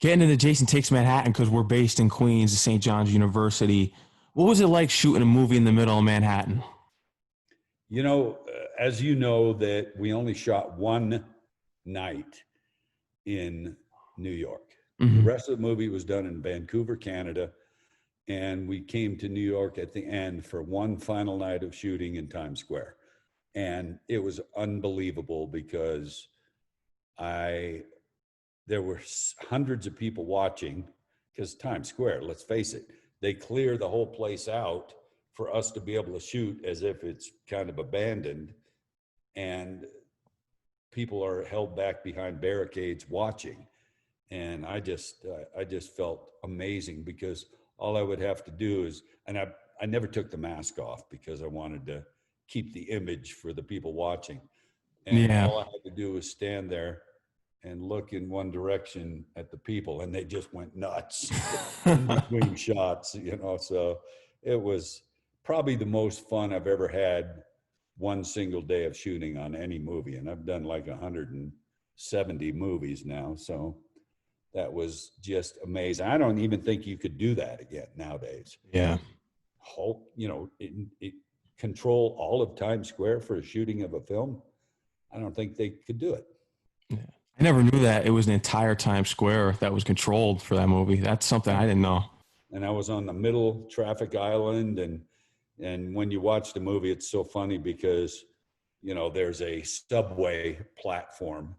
Getting into Jason Takes Manhattan because we're based in Queens, St. John's University. What was it like shooting a movie in the middle of Manhattan? As you know, that we only shot one night in New York. The Hmm. rest of the movie was done in Vancouver, Canada, and we came to New York at the end for one final night of shooting in Times Square. And it was unbelievable because I there were hundreds of people watching because Times Square, let's face it, they clear the whole place out for us to be able to shoot as if it's kind of abandoned. And people are held back behind barricades watching. And I just felt amazing because all I would have to do is, and I never took the mask off because I wanted to keep the image for the people watching. And Yeah. all I had to do was stand there and look in one direction at the people, and they just went nuts in between shots. So it was probably the most fun I've ever had one single day of shooting on any movie. And I've done like 170 movies now. So that was just amazing. I don't even think you could do that again nowadays. Yeah. Control all of Times Square for a shooting of a film. I don't think they could do it. Yeah. I never knew that it was an entire Times Square that was controlled for that movie. That's something I Yeah. didn't know. And I was on the middle traffic island, and when you watch the movie, it's so funny because there's a subway platform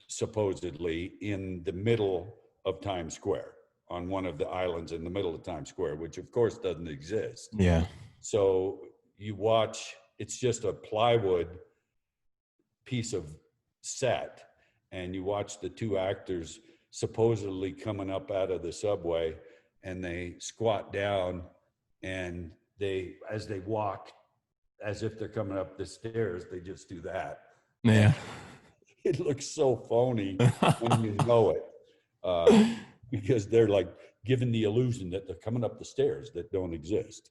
supposedly in the middle of Times Square on one of the islands in the middle of Times Square, which of course doesn't exist. Yeah. So you watch, it's just a plywood piece of set, and you watch the two actors supposedly coming up out of the subway, and they squat down, and as they walk, as if they're coming up the stairs, they just do that. And Yeah. it looks so phony when you know it, because they're like giving the illusion that they're coming up the stairs that don't exist.